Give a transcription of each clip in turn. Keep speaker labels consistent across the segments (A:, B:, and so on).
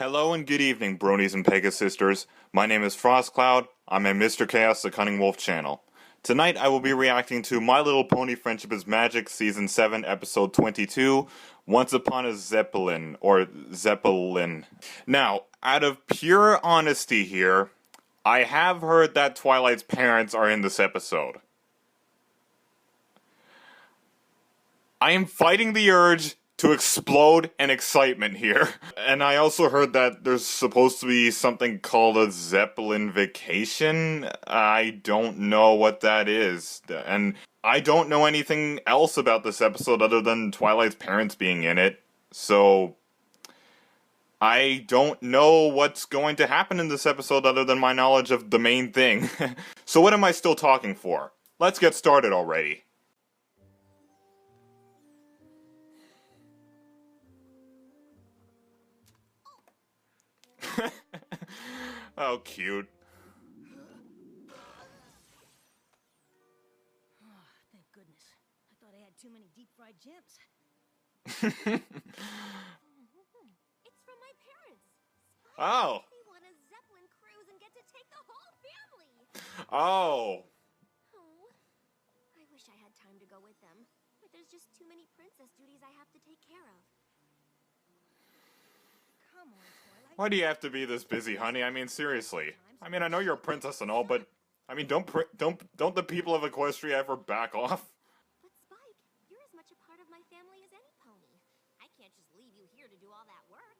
A: Hello and good evening, bronies and Pegasisters. My name is FrostCloud. I'm a Mr. Chaos the Cunning Wolf channel. Tonight I will be reacting to My Little Pony Friendship is Magic Season 7 Episode 22, Once Upon a Zeppelin, or Zeppelin. Now, out of pure honesty here, I have heard that Twilight's parents are in this episode. I am fighting the urge to explode in excitement here. And I also heard that there's supposed to be something called a Zeppelin vacation. I don't know what that is. And I don't know anything else about this episode other than Twilight's parents being in it. So I don't know what's going to happen in this episode other than my knowledge of the main thing. So what am I still talking for? Let's get started already. Oh, cute.
B: Oh, thank goodness. I thought I had too many deep-fried gems.
C: It's from my parents.
A: Oh.
C: They want a Zeppelin cruise and get to take the whole family.
A: Oh.
C: Oh, I wish I had time to go with them, but there's just too many princess duties I have to take care of.
B: Come on, Twilight.
A: Why do you have to be this busy, honey? I mean, seriously. I mean, I know you're a princess and all, but I mean, don't the people of Equestria ever back off?
C: But Spike, you're as much a part of my family as any pony. I can't just leave you here to do all that work.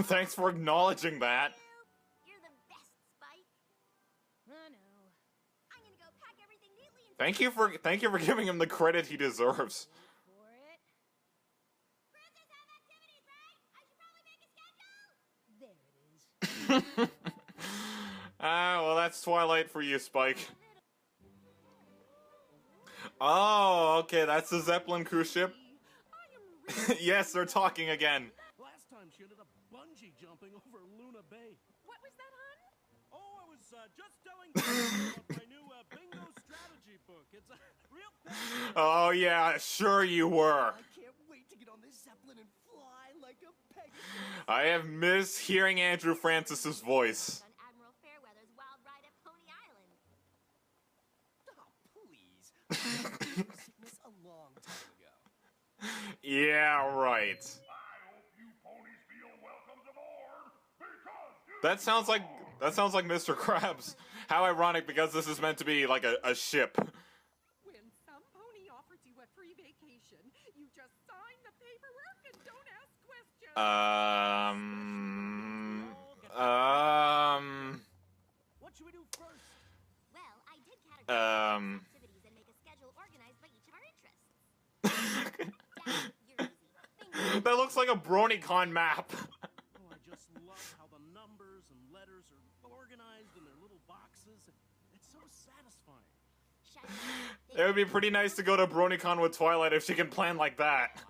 A: Thanks for acknowledging that.
C: You're the best, Spike.
B: I know.
C: I'm gonna go pack everything neatly and
A: Thank you for giving him the credit he deserves.
B: For it.
C: cruises have activities, right? I should probably make a schedule.
B: There it is.
A: Ah, well, that's Twilight for you, Spike. Oh, okay, that's the Zeppelin cruise ship. Yes, they're talking again.
D: Last time she ended up bungee jumping over Luna Bay.
B: What was that, hon?
D: Oh, I was just telling you about my new bingo strategy book. It's a real thing.
A: Oh, yeah, sure you were.
D: I can't wait to get on this Zeppelin and fly like a Pegasus.
A: I have missed hearing Andrew Francis's voice.
C: On Admiral Fairweather's wild ride at Pony Island.
D: Oh, please. I got sickness a long time ago.
A: Yeah, right. That sounds like Mr. Krabs. How ironic, because this is meant to be like a ship.
E: When some pony offers you a free vacation, you just sign the paperwork and don't ask questions.
D: What should we do first?
C: Well, I did categorize
A: Um.
C: activities and make a schedule organized by each of our interests. Dad, you're easy.
A: That looks like a BronyCon map.
D: Oh, I just love how the numbers and letters are organized in their little boxes. It's so satisfying.
C: Shut
A: It would be pretty nice to go to BronyCon with Twilight if she can plan like that.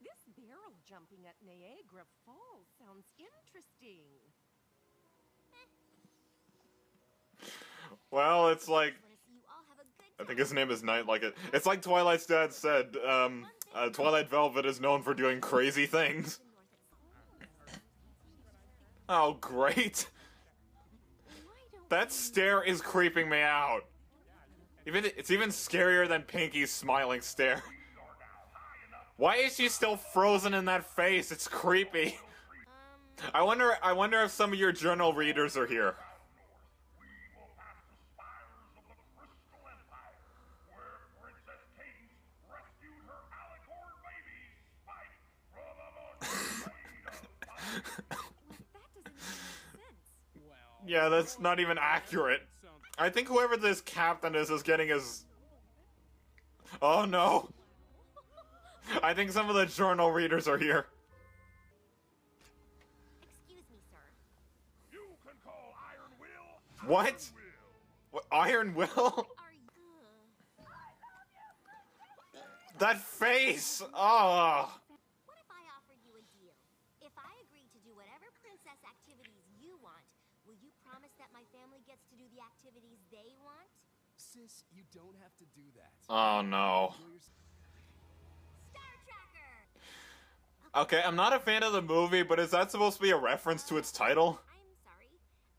E: This barrel jumping at Niagara Falls sounds interesting.
A: Well, it's like,
C: Want to see you all have a good
A: I
C: time.
A: think his name is Night Like It. It's like Twilight's dad said, Twilight Velvet is known for doing crazy things. Oh, great. That stare is creeping me out. It's even scarier than Pinky's smiling stare. Why is she still frozen in that face? It's creepy. I wonder if some of your journal readers are here.
E: That doesn't make sense.
D: Well,
A: Yeah, that's not even accurate.
D: sounds
A: I think whoever this captain is getting his... Oh no. I think some of the journal readers are here.
C: Excuse me, sir.
D: you can call Iron Will.
A: What? What, Iron Will?
C: Are you?
A: That face! Oh.
C: What if I offered you a deal? If I agree to do whatever princess activities you want, will you promise that my family gets to do the activities they want?
D: Sis, you don't have to do that.
A: Oh no.
D: Enjoy your-
C: Star Tracker!
A: Okay, I'm not a fan of the movie, but is that supposed to be a reference to its title?
C: I'm sorry.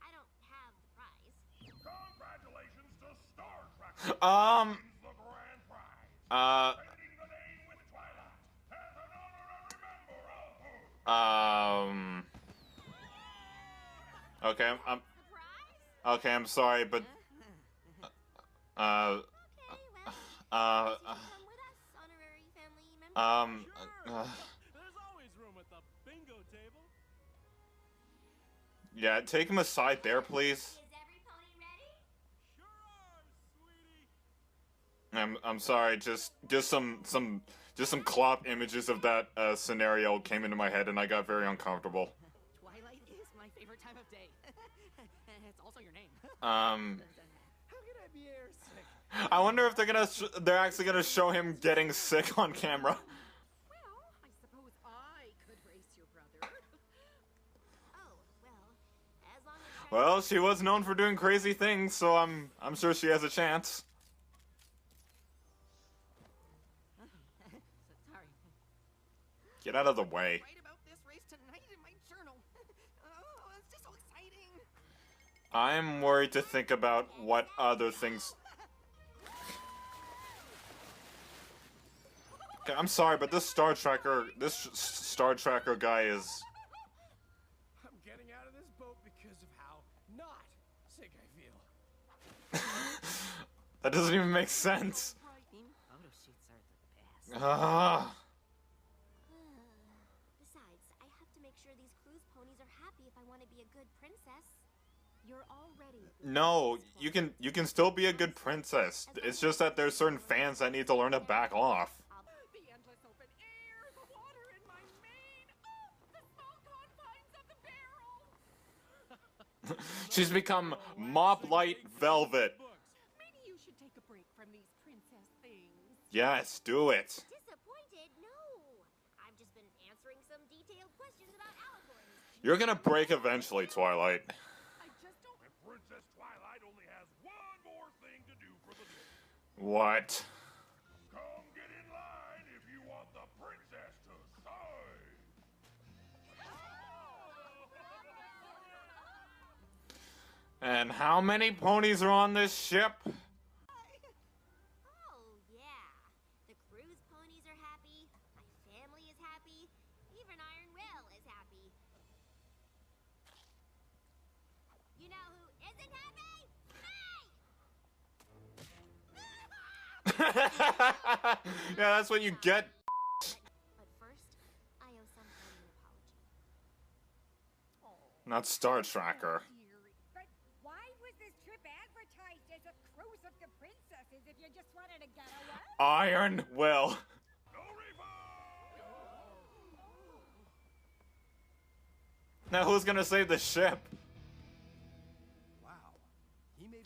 C: I don't have the prize.
F: Congratulations to Star Trek.
A: Um,
F: The grand prize.
A: uh,
F: Painting the name with Twilight. As an honorary member of
A: okay, I'm
C: The prize?
A: okay, I'm sorry, but, uh,
C: Okay, well,
A: uh,
C: come with us, honorary family member.
D: There's always room at the bingo table.
A: yeah, take him aside there, please.
C: Is every pony ready?
D: Sure are, sweetie.
A: I'm sorry, just some clop images of that scenario came into my head and I got very uncomfortable.
G: Twilight is my favorite time of day. It's also your name.
D: How can I be airsick?
A: I wonder if they're actually gonna show him getting sick on camera.
E: Well, I suppose I could race your brother.
C: Oh, well, as long as
A: Well, she was known for doing crazy things, so I'm sure she has a chance.
G: Sorry.
A: Get out of the way.
G: Write about this race tonight in my journal. Oh, it's just so exciting.
A: I'm worried to think about what other things. Okay, I'm sorry, but this Star Trekker guy is.
D: I'm getting out of this boat because of how not sick I feel.
A: That doesn't even make sense.
G: Team photo shoots are the best.
A: Ah.
C: Besides, I have to make sure these cruise ponies are happy if I want to be a good princess.
B: You're already.
A: No, you can still be a good princess. It's just that there's certain fans that need to learn to back off.
E: The endless open air, the water in my mane, the small confines of the barrel.
A: She's become mop light velvet.
E: Maybe you should take a break from these princess things.
A: Yes, do it.
C: Disappointed? No. I've just been answering some detailed questions about allegories.
A: You're gonna break eventually, Twilight.
E: I just don't.
F: And Princess Twilight only has one more thing to do for the day.
A: What?
F: Come get in line if you want the princess to sign.
A: And how many ponies are on this ship?
C: Oh, yeah. The cruise ponies are happy. My family is happy. Even Iron Will is happy. You know who isn't happy? Me!
A: Yeah, that's what you get.
C: But first, I owe some pony an apology.
A: Not Star Tracker.
B: But why was this trip advertised as a cruise of the princesses if you just wanted to get away?
A: Iron Will.
F: No refund!
A: Now who's gonna save the ship?
D: Wow. He may be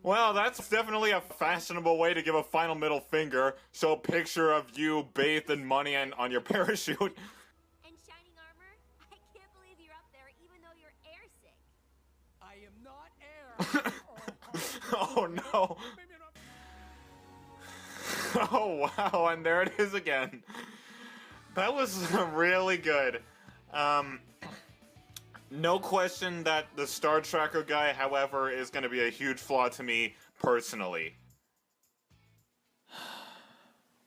A: Well, that's definitely a fashionable way to give a final middle finger. Show a picture of you bathed in money and on your parachute.
C: And shining armor? I can't believe you're up there even though you're airsick.
D: I am not air.
A: Oh no.
D: Maybe not.
A: Oh wow, and there it is again. That was really good. No question that the Star Tracker guy, however, is going to be a huge flaw to me personally.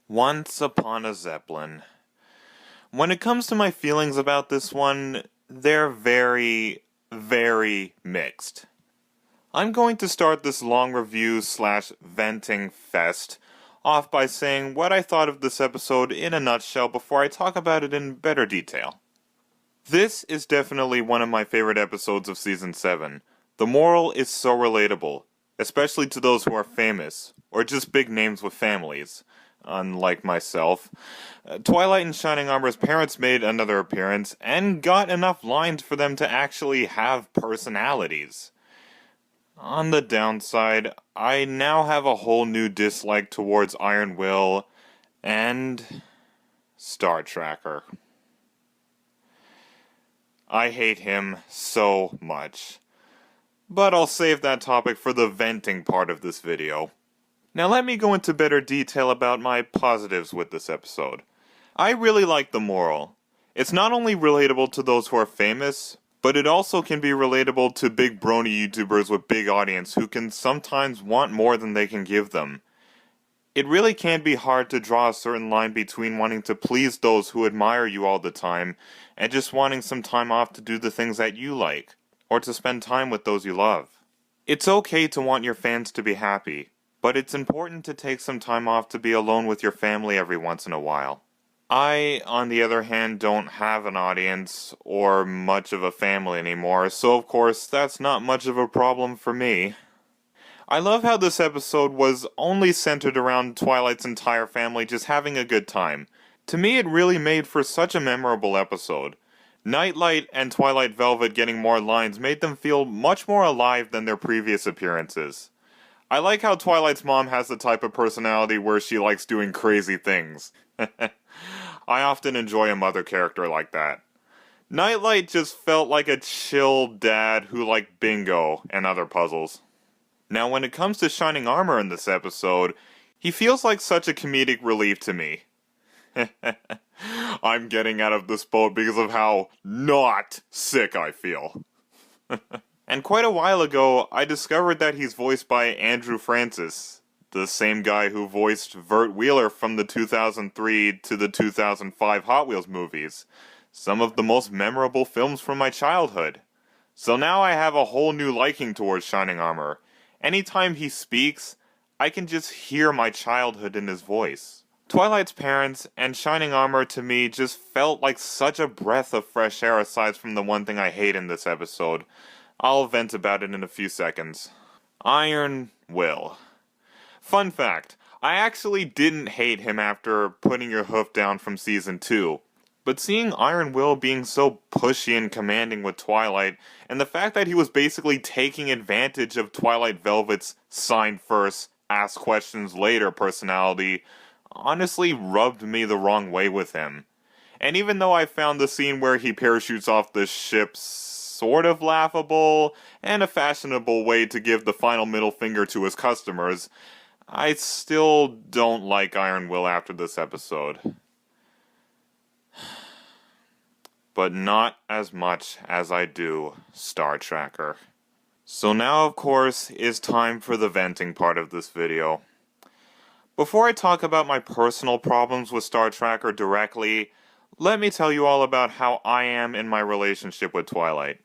A: Once upon a Zeppelin. When it comes to my feelings about this one, they're very, very mixed. I'm going to start this long review / venting fest off by saying what I thought of this episode in a nutshell before I talk about it in better detail. This is definitely one of my favorite episodes of Season 7. The moral is so relatable, especially to those who are famous, or just big names with families, unlike myself. Twilight and Shining Armor's parents made another appearance, and got enough lines for them to actually have personalities. On the downside, I now have a whole new dislike towards Iron Will and Star Tracker. I hate him so much. But I'll save that topic for the venting part of this video. Now let me go into better detail about my positives with this episode. I really like the moral. It's not only relatable to those who are famous, but it also can be relatable to big brony YouTubers with big audience who can sometimes want more than they can give them. It really can be hard to draw a certain line between wanting to please those who admire you all the time and just wanting some time off to do the things that you like, or to spend time with those you love. It's okay to want your fans to be happy, but it's important to take some time off to be alone with your family every once in a while. I, on the other hand, don't have an audience or much of a family anymore, so of course that's not much of a problem for me. I love how this episode was only centered around Twilight's entire family just having a good time. To me, it really made for such a memorable episode. Nightlight and Twilight Velvet getting more lines made them feel much more alive than their previous appearances. I like how Twilight's mom has the type of personality where she likes doing crazy things. I often enjoy a mother character like that. Nightlight just felt like a chill dad who liked bingo and other puzzles. Now, when it comes to Shining Armor in this episode, he feels like such a comedic relief to me. I'm getting out of this boat because of how not sick I feel. And quite a while ago, I discovered that he's voiced by Andrew Francis, the same guy who voiced Vert Wheeler from the 2003 to the 2005 Hot Wheels movies, some of the most memorable films from my childhood. So now I have a whole new liking towards Shining Armor. Anytime he speaks, I can just hear my childhood in his voice. Twilight's parents and Shining Armor to me just felt like such a breath of fresh air aside from the one thing I hate in this episode. I'll vent about it in a few seconds. Iron Will. Fun fact, I actually didn't hate him after Putting Your Hoof Down from Season 2. But seeing Iron Will being so pushy and commanding with Twilight, and the fact that he was basically taking advantage of Twilight Velvet's sign first, ask questions later personality, honestly rubbed me the wrong way with him. And even though I found the scene where he parachutes off the ship sort of laughable, and a fashionable way to give the final middle finger to his customers, I still don't like Iron Will after this episode. But not as much as I do Star Tracker. So now, of course, is time for the venting part of this video. Before I talk about my personal problems with Star Tracker directly, let me tell you all about how I am in my relationship with Twilight.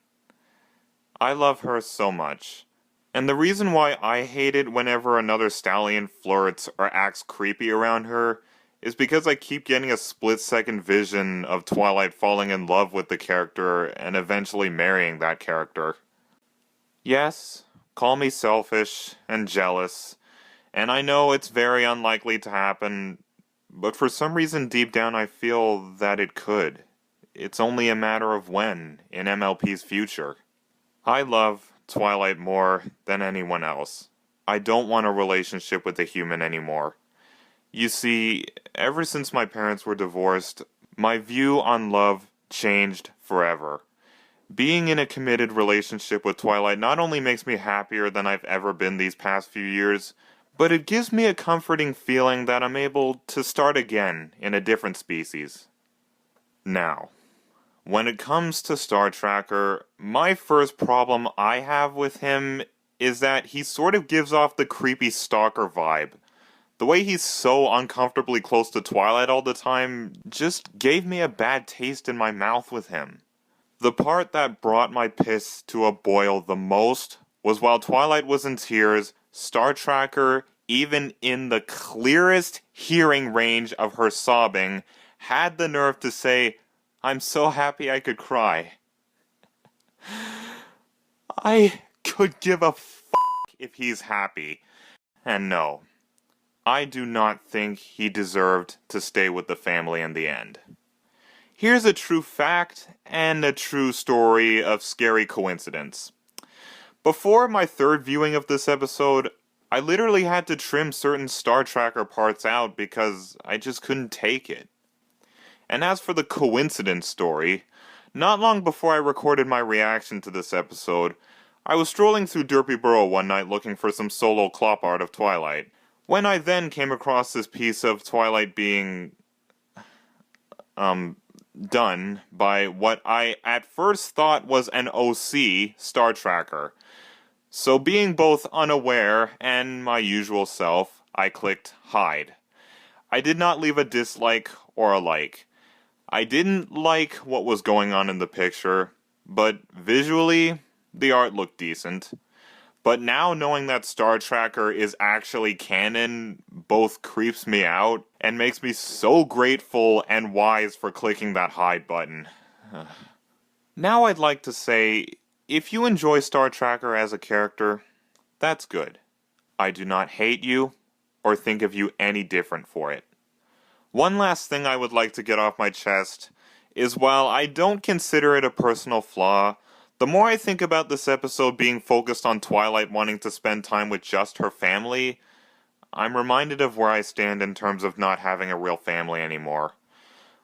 A: I love her so much. And the reason why I hate it whenever another stallion flirts or acts creepy around her is because I keep getting a split-second vision of Twilight falling in love with the character and eventually marrying that character. Yes, call me selfish and jealous, and I know it's very unlikely to happen, but for some reason deep down I feel that it could. It's only a matter of when in MLP's future. I love Twilight more than anyone else. I don't want a relationship with a human anymore. You see, ever since my parents were divorced, my view on love changed forever. Being in a committed relationship with Twilight not only makes me happier than I've ever been these past few years, but it gives me a comforting feeling that I'm able to start again in a different species. Now, when it comes to Star Tracker, my first problem I have with him is that he sort of gives off the creepy stalker vibe. The way he's so uncomfortably close to Twilight all the time just gave me a bad taste in my mouth with him. The part that brought my piss to a boil the most was while Twilight was in tears, Star Tracker, even in the clearest hearing range of her sobbing, had the nerve to say, "I'm so happy I could cry." I could give a fuck if he's happy. And no, I do not think he deserved to stay with the family in the end. Here's a true fact and a true story of scary coincidence. Before my third viewing of this episode, I literally had to trim certain Star Tracker parts out because I just couldn't take it. And as for the coincidence story, not long before I recorded my reaction to this episode, I was strolling through Derpy Burrow one night looking for some solo clop art of Twilight, when I then came across this piece of Twilight being, done by what I at first thought was an OC Star Tracker. So being both unaware and my usual self, I clicked hide. I did not leave a dislike or a like. I didn't like what was going on in the picture, but visually, the art looked decent. But now knowing that Star Tracker is actually canon both creeps me out and makes me so grateful and wise for clicking that hide button. Now I'd like to say, if you enjoy Star Tracker as a character, that's good. I do not hate you or think of you any different for it. One last thing I would like to get off my chest is while I don't consider it a personal flaw, the more I think about this episode being focused on Twilight wanting to spend time with just her family, I'm reminded of where I stand in terms of not having a real family anymore.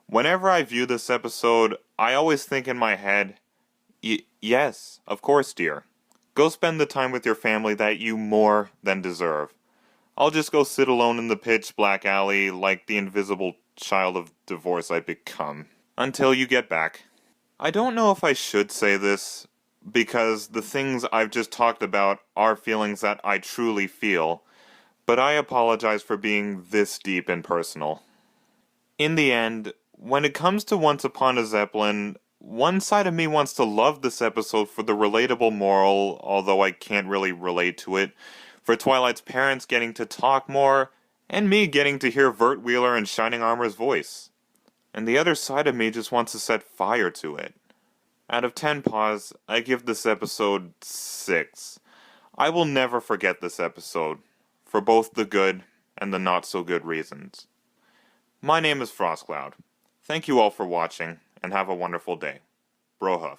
A: Whenever I view this episode, I always think in my head, yes, of course, dear. Go spend the time with your family that you more than deserve. I'll just go sit alone in the pitch black alley like the invisible child of divorce I've become. Until you get back. I don't know if I should say this, because the things I've just talked about are feelings that I truly feel, but I apologize for being this deep and personal. In the end, when it comes to Once Upon a Zeppelin, one side of me wants to love this episode for the relatable moral, although I can't really relate to it, for Twilight's parents getting to talk more, and me getting to hear Vert Wheeler and Shining Armor's voice. And the other side of me just wants to set fire to it. Out of 10 paws, I give this episode 6. I will never forget this episode, for both the good and the not so good reasons. My name is Frostcloud. Thank you all for watching, and have a wonderful day. Brohoof.